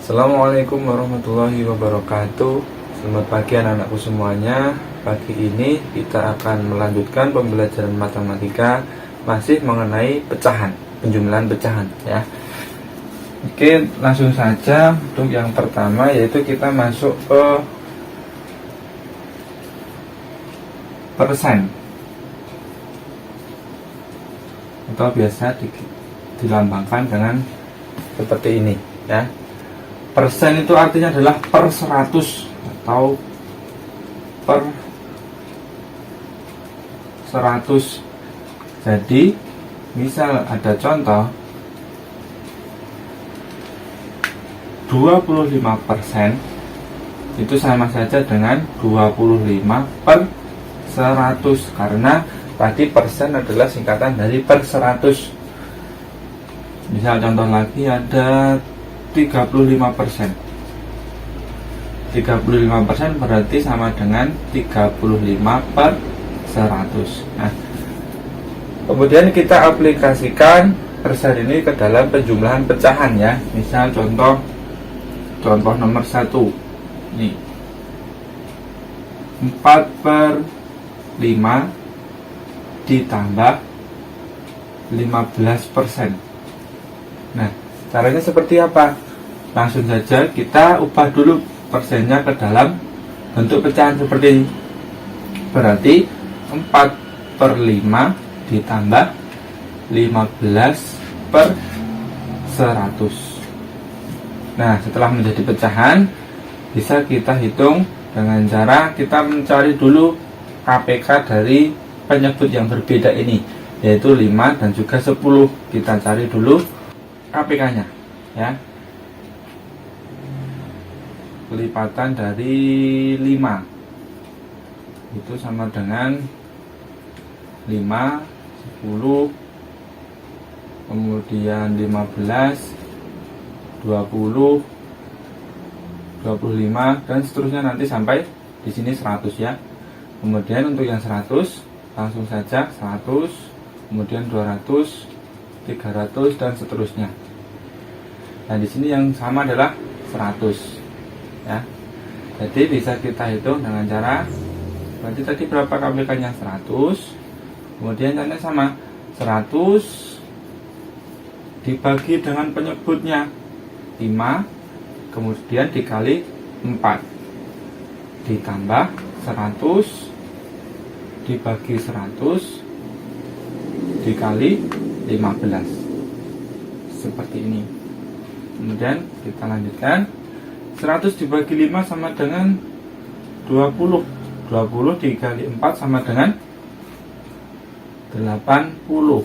Assalamualaikum warahmatullahi wabarakatuh. Selamat pagi anak-anakku semuanya. Pagi ini kita akan melanjutkan pembelajaran matematika masih mengenai pecahan, penjumlahan pecahan ya. Oke, langsung saja untuk yang pertama, yaitu kita masuk ke persen atau biasa dilambangkan dengan seperti ini ya. Persen itu artinya adalah per 100 atau per 100. Jadi misal ada contoh 25% itu sama saja dengan 25 per 100, karena tadi persen adalah singkatan dari per 100. Misal contoh lagi ada 35%. 35% berarti sama dengan 35 per 100. Nah, kemudian kita aplikasikan persen ini ke dalam penjumlahan pecahan ya. Misal contoh nomor 1. Ini 4 per 5 ditambah 15%. Nah, caranya seperti apa? Langsung saja kita ubah dulu persennya ke dalam bentuk pecahan seperti ini. Berarti 4 per 5 ditambah 15 per 100. Nah, setelah menjadi pecahan, bisa kita hitung dengan cara kita mencari dulu KPK dari penyebut yang berbeda ini, yaitu 5 dan juga 10. Kita cari dulu KPK-nya ya. Kelipatan dari 5 itu sama dengan 5, 10, kemudian 15, 20, 25 dan seterusnya nanti sampai di sini 100 ya. Kemudian untuk yang 100 langsung saja 100, kemudian 200, 300 dan seterusnya. Nah, di sini yang sama adalah 100 ya. Jadi bisa kita hitung dengan cara, berarti tadi berapa KPK-nya? 100. Kemudian caranya sama, 100 dibagi dengan penyebutnya 5, kemudian dikali 4 ditambah 100 dibagi 100 dikali 15, seperti ini. Kemudian kita lanjutkan, 100 dibagi 5 sama dengan 20. 20 dikali 4 sama dengan 80.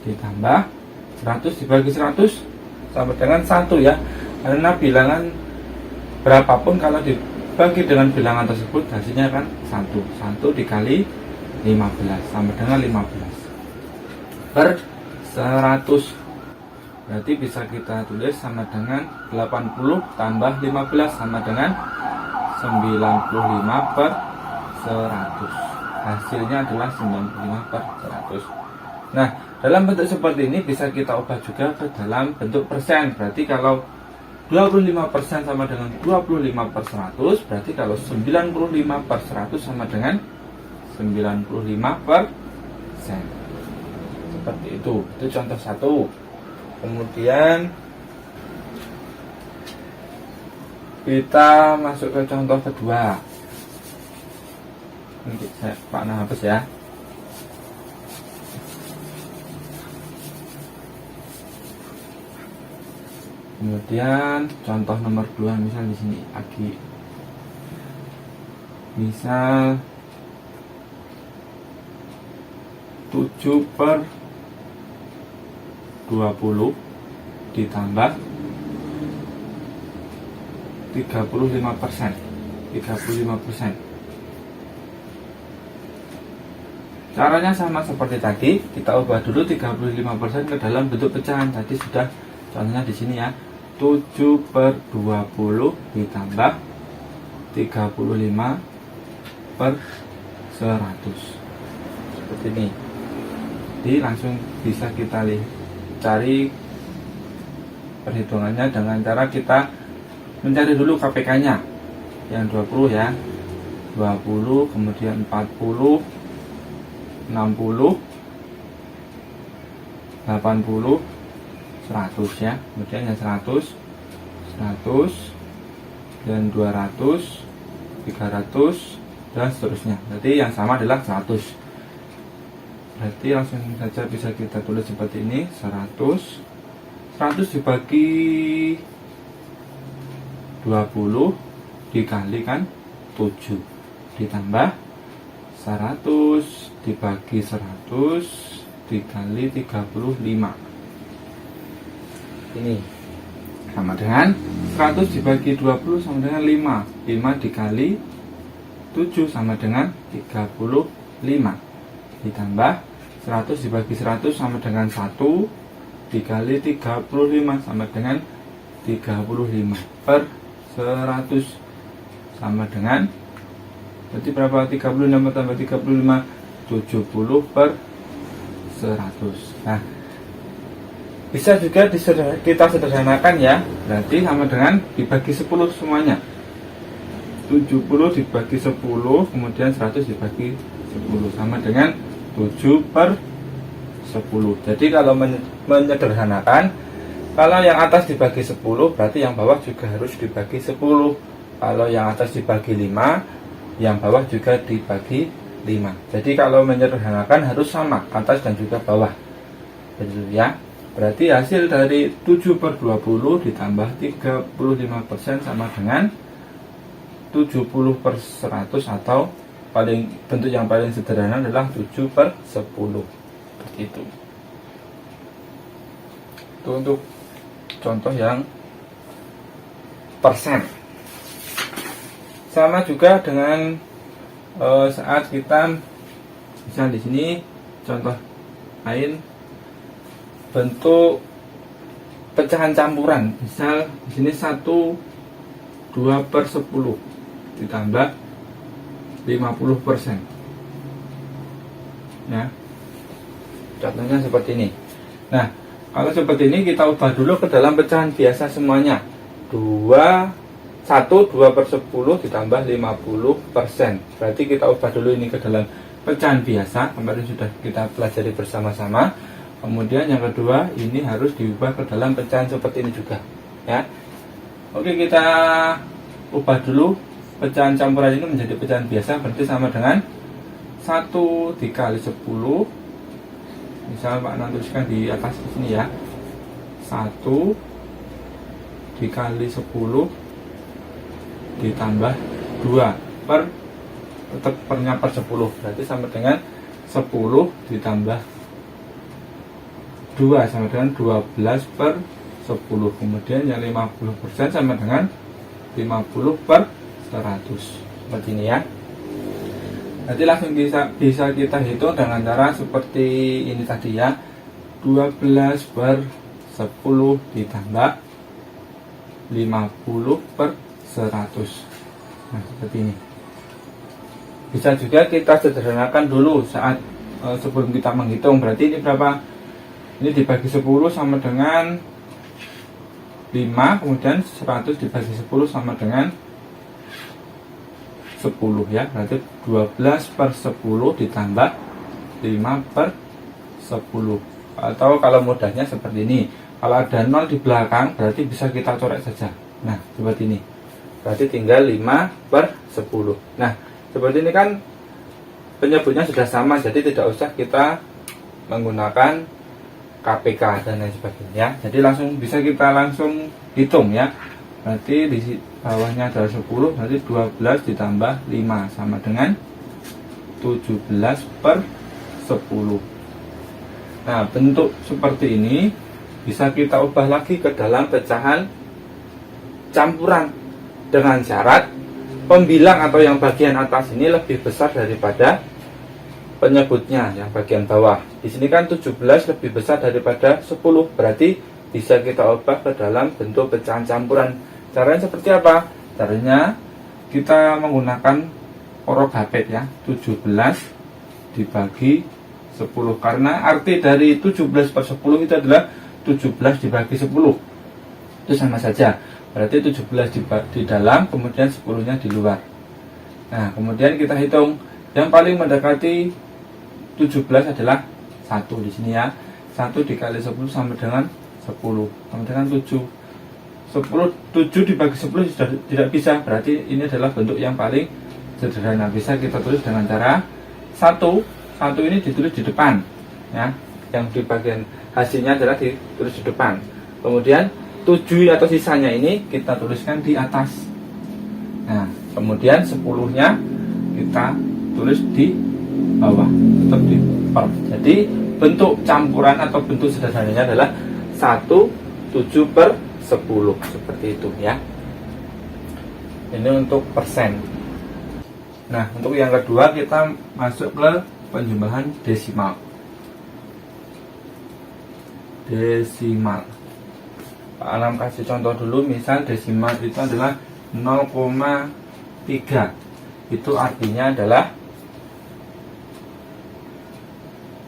Ditambah 100 dibagi 100 sama dengan 1 ya. Karena bilangan berapapun kalau dibagi dengan bilangan tersebut hasilnya kan 1. 1 dikali 15 sama dengan 15 per 100. Berarti bisa kita tulis sama dengan 80 tambah 15 sama dengan 95 per 100. Hasilnya adalah 95 per 100. Nah, dalam bentuk seperti ini bisa kita ubah juga ke dalam bentuk persen. Berarti kalau 25% sama dengan 25 per 100, berarti kalau 95 per 100 sama dengan 95 per sen. Seperti itu contoh 1. Kemudian kita masuk ke contoh kedua. Nanti saya Pak hapus ya. Kemudian contoh nomor 2, misal di sini lagi. Misal 7 per 20 ditambah 35%. Caranya sama seperti tadi, kita ubah dulu 35% ke dalam bentuk pecahan. Tadi sudah contohnya di sini ya. 7 per 20 ditambah 35 per 100. Seperti ini. Jadi langsung bisa kita cari perhitungannya dengan cara kita mencari dulu KPK-nya yang 20 ya. 20, kemudian 40, 60, 80, 100 ya. Kemudian yang 100, dan 200, 300, dan seterusnya. Jadi yang sama adalah 100. Berarti langsung saja bisa kita tulis seperti ini. 100 dibagi 20 dikalikan 7 ditambah 100 dibagi 100 dikali 35. Ini sama dengan 100 dibagi 20 sama dengan 5. 5 dikali 7 sama dengan 35. Ditambah 100 dibagi 100 sama dengan 1 dikali 35 sama dengan 35 per 100 sama dengan, berarti berapa? 36 tambah 35, 70 per 100. Nah, bisa juga kita sederhanakan ya. Berarti sama dengan dibagi 10 semuanya. 70 dibagi 10, kemudian 100 dibagi 10 sama dengan 7 per 10. Jadi kalau menyederhanakan, kalau yang atas dibagi 10, berarti yang bawah juga harus dibagi 10. Kalau yang atas dibagi 5, yang bawah juga dibagi 5. Jadi kalau menyederhanakan harus sama atas dan juga bawah. Begitu ya. Berarti hasil dari 7 per 20 ditambah 35% sama dengan 70 per 100, atau bentuk yang paling sederhana adalah 7 per 10. Begitu. Itu untuk contoh yang persen. Sama juga dengan saat kita misal di sini contoh lain bentuk pecahan campuran. Misal di sini 1 2 per 10 ditambah 50%. Ya. Contohnya seperti ini. Nah, kalau seperti ini kita ubah dulu ke dalam pecahan biasa semuanya. 1 per 10 ditambah 50%. Berarti kita ubah dulu ini ke dalam pecahan biasa. Kemarin sudah kita pelajari bersama-sama. Kemudian yang kedua, ini harus diubah ke dalam pecahan seperti ini juga. Ya. Oke, kita ubah dulu pecahan campuran ini menjadi pecahan biasa. Berarti sama dengan 1 dikali 10. Misal Pak tuliskan di atas sini ya. 1 dikali 10 ditambah 2 per, tetap pernya per 10. Berarti sama dengan 10 ditambah 2 sama dengan 12 per 10. Kemudian yang 50% sama dengan 50 per 100. Seperti ini ya. Nanti langsung bisa kita hitung dengan cara seperti ini tadi ya. 12 per 10 ditambah 50 per 100. Nah, seperti ini. Bisa juga kita sederhanakan dulu saat sebelum kita menghitung. Berarti ini berapa? Ini dibagi 10 sama dengan 5, kemudian 100 dibagi 10 sama dengan 10 ya. Berarti 12 per 10 ditambah 5 per 10. Atau kalau mudahnya seperti ini. Kalau ada 0 di belakang, berarti bisa kita coret saja. Nah, seperti ini. Berarti tinggal 5 per 10. Nah, seperti ini kan penyebutnya sudah sama, jadi tidak usah kita menggunakan KPK dan lain sebagainya. Jadi bisa kita langsung hitung ya. Berarti di bawahnya adalah 10, berarti 12 ditambah 5 sama dengan 17 per 10. Nah, bentuk seperti ini bisa kita ubah lagi ke dalam pecahan campuran dengan syarat pembilang atau yang bagian atas ini lebih besar daripada penyebutnya yang bagian bawah. Di sini kan 17 lebih besar daripada 10, berarti bisa kita ubah ke dalam bentuk pecahan campuran. Caranya seperti apa? Caranya kita menggunakan orok hapet ya. 17 dibagi 10, karena arti dari 17 per 10 itu adalah 17 dibagi 10. Itu sama saja. berarti 17 di dalam, kemudian 10-nya di luar. Nah, kemudian kita hitung yang paling mendekati 17 adalah 1 di sini ya. 1 dikali 10 sama dengan 10 sama dengan 7. 7 dibagi 10 sudah tidak bisa, berarti ini adalah bentuk yang paling sederhana. Bisa kita tulis dengan cara 1 ini ditulis di depan ya. Yang di bagian hasilnya adalah ditulis di depan. Kemudian 7 atau sisanya ini kita tuliskan di atas. Nah, kemudian 10-nya kita tulis di bawah, tetap di per. Jadi bentuk campuran atau bentuk sederhananya adalah 1/7/10 seperti itu ya. Ini untuk persen. Nah, untuk yang kedua kita masuk ke penjumlahan desimal. Pak Alam kasih contoh dulu, misal desimal itu adalah 0,3. Itu artinya adalah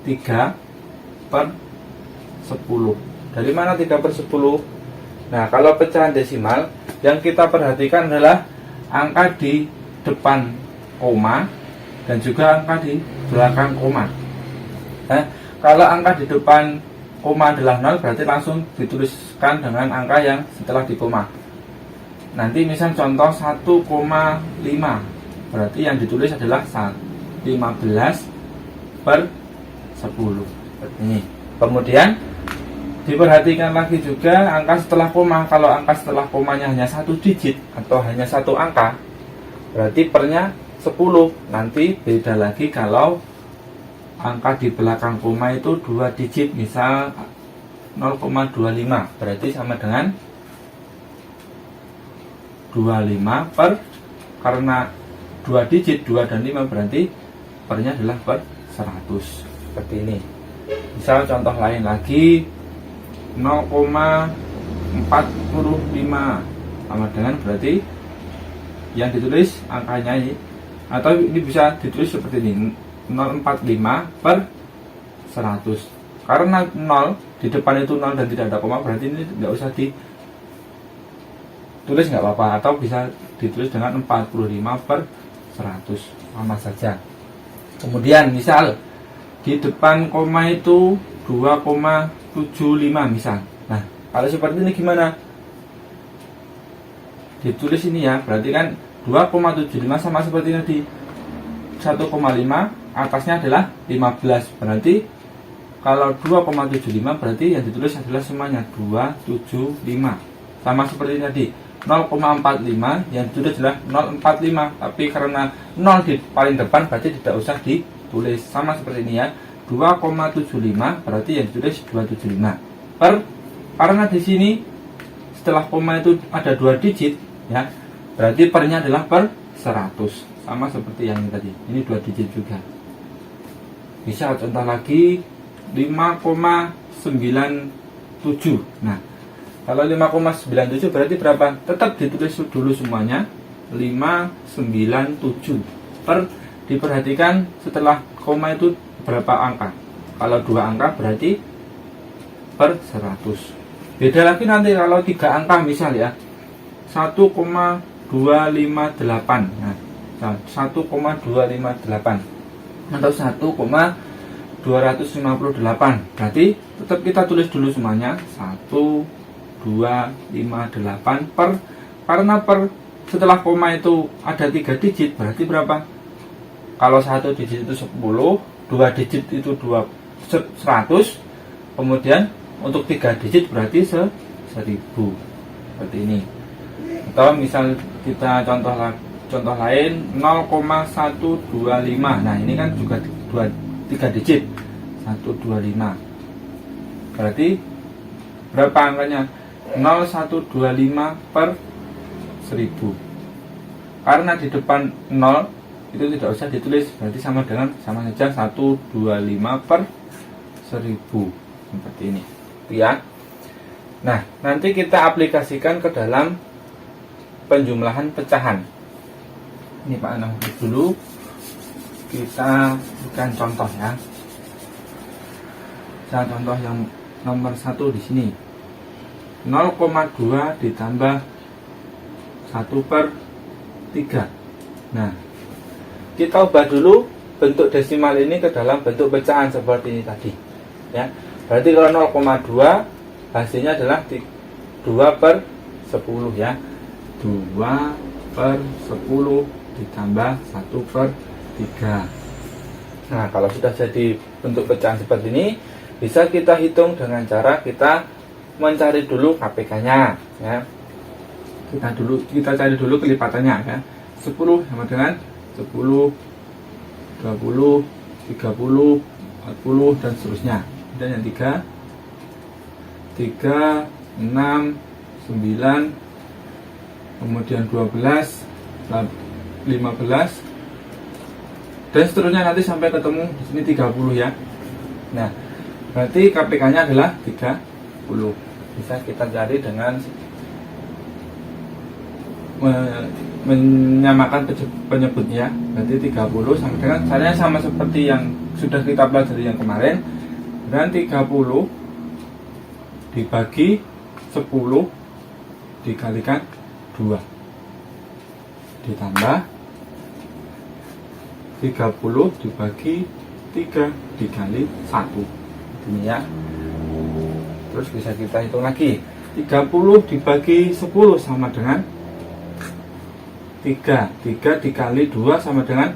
3/10. Dari mana 3/10? Nah, kalau pecahan desimal yang kita perhatikan adalah angka di depan koma dan juga angka di belakang koma. Nah, kalau angka di depan koma adalah 0, berarti langsung dituliskan dengan angka yang setelah di koma. Nanti misal contoh 1,5, berarti yang ditulis adalah 15/10 seperti ini. Kemudian diperhatikan lagi juga angka setelah koma. Kalau angka setelah komanya hanya 1 digit atau hanya 1 angka, berarti pernya 10. Nanti beda lagi kalau angka di belakang koma itu 2 digit, misal 0,25, berarti sama dengan 25 karena 2 digit, 2 dan 5, berarti pernya adalah per 100 seperti ini. Misal contoh lain lagi 0,45 sama dengan, berarti yang ditulis angkanya ini, atau ini bisa ditulis seperti ini, 0,45/100. Karena 0 di depan itu 0 dan tidak ada koma, berarti ini tidak usah ditulis, nggak apa-apa, atau bisa ditulis dengan 45/100, sama saja. Kemudian misal di depan koma itu 2,75 misal. Nah, kalau seperti ini gimana? Ditulis ini ya, berarti kan 2,75 sama seperti tadi, 1,5 atasnya adalah 15, berarti kalau 2,75 berarti yang ditulis adalah semuanya 275, sama seperti tadi 0,45 yang ditulis adalah 0,45, tapi karena 0 di paling depan berarti tidak usah ditulis, sama seperti ini ya, 2,75 berarti yang ditulis 275 karena di sini setelah koma itu ada 2 digit ya, berarti pernya adalah per 100, sama seperti yang tadi, ini 2 digit juga. Bisa contoh lagi 5,97. Nah, kalau 5,97 berarti berapa? Tetap ditulis dulu semuanya 597 diperhatikan setelah koma itu berapa angka. Kalau 2 angka berarti per 100. Beda lagi nanti kalau 3 angka misal ya, 1,258. Nah, 1,258 atau 1,258, berarti tetap kita tulis dulu semuanya 1,258 karena setelah koma itu ada 3 digit, berarti berapa? Kalau 1 digit itu 10, 2 digit itu 100, kemudian untuk 3 digit berarti 1000 seperti ini. Atau misal kita contoh lain 0,125. Nah, ini kan juga 3 digit, 125, berarti berapa angkanya? 0,125/1000. Karena di depan 0 itu tidak usah ditulis, berarti sama saja 125/1000 seperti ini ya. Nah, nanti kita aplikasikan ke dalam penjumlahan pecahan. Ini Pak Anang dulu, kita berikan contoh ya. Contoh yang nomor 1 di sini, 0,2 ditambah 1/3. Nah, kita ubah dulu bentuk desimal ini ke dalam bentuk pecahan seperti ini tadi ya. Berarti kalau 0,2 hasilnya adalah 2/10 ya. 2/10 ditambah 1/3. Nah, kalau sudah jadi bentuk pecahan seperti ini, bisa kita hitung dengan cara kita mencari dulu KPK-nya ya. Kita cari dulu kelipatannya ya. 10 sama dengan 10, 20, 30, 40 dan seterusnya. Dan yang 3, 6, 9, kemudian 12, 15 dan seterusnya nanti sampai ketemu di sini 30 ya. Nah, berarti KPK-nya adalah 30. Bisa kita cari dengan menyamakan penyebutnya. Berarti 30 sama dengan caranya sama seperti yang sudah kita pelajari yang kemarin. Dan 30 dibagi 10 dikalikan 2 ditambah 30 dibagi 3 dikali 1 ini ya. Terus bisa kita hitung lagi. 30 dibagi 10 sama dengan 3 dikali 2 sama dengan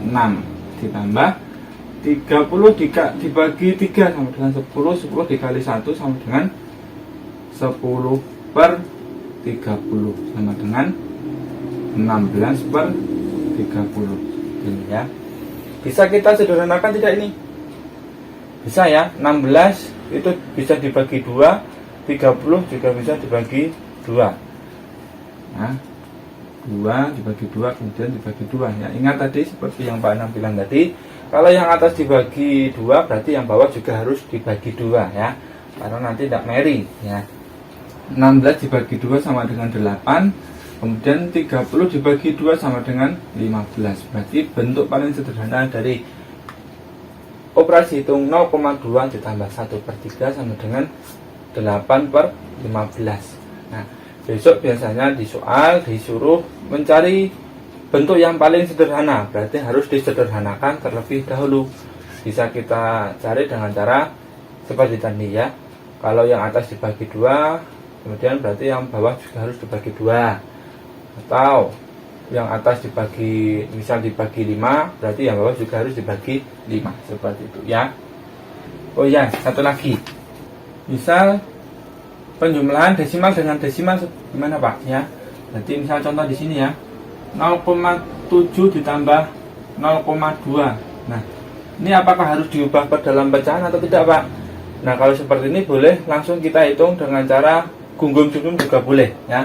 6 ditambah 30 dibagi 3 sama dengan 10 dikali 1 sama dengan 10/30 sama dengan 16/30 ini ya. Bisa kita sederhanakan tidak ini? Bisa ya. 16 itu bisa dibagi 2, 30 juga bisa dibagi 2. Nah, 2 dibagi 2 kemudian dibagi 2 ya. Ingat tadi seperti yang Pak Anam bilang tadi, kalau yang atas dibagi 2 berarti yang bawah juga harus dibagi 2 ya. Karena nanti tidak meri ya. 16 dibagi 2 sama dengan 8, kemudian 30 dibagi 2 sama dengan 15. Berarti bentuk paling sederhana dari operasi hitung 0,2 ditambah 1/3 sama dengan 8/15. Nah, besok biasanya di soal disuruh mencari bentuk yang paling sederhana, berarti harus disederhanakan terlebih dahulu. Bisa kita cari dengan cara seperti tadi ya. Kalau yang atas dibagi 2, kemudian berarti yang bawah juga harus dibagi 2. Atau yang atas dibagi, misal dibagi 5, berarti yang bawah juga harus dibagi 5. Seperti itu ya. Oh ya, satu lagi. Misal penjumlahan desimal dengan desimal gimana Pak ya? Jadi misal contoh di sini ya. 0,7 ditambah 0,2. Nah, ini apakah harus diubah ke dalam pecahan atau tidak Pak? Nah, kalau seperti ini boleh langsung kita hitung dengan cara gunggung sunggung juga boleh ya.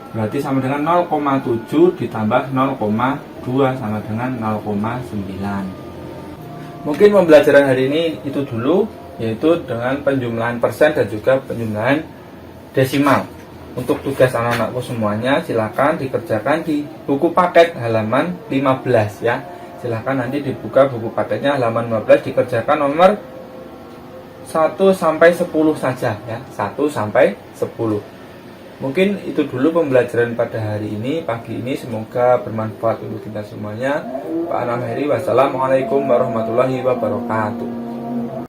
Berarti sama dengan 0,7 ditambah 0,2 sama dengan 0,9. Mungkin pembelajaran hari ini itu dulu, yaitu dengan penjumlahan persen dan juga penjumlahan desimal. Untuk tugas anak-anakku semuanya silakan dikerjakan di buku paket halaman 15 ya. Silakan nanti dibuka buku paketnya halaman 15, dikerjakan nomor 1 sampai 10 saja ya. 1 sampai 10. Mungkin itu dulu pembelajaran pada hari ini, pagi ini. Semoga bermanfaat untuk kita semuanya. Pak Anam Heri, wassalamualaikum warahmatullahi wabarakatuh.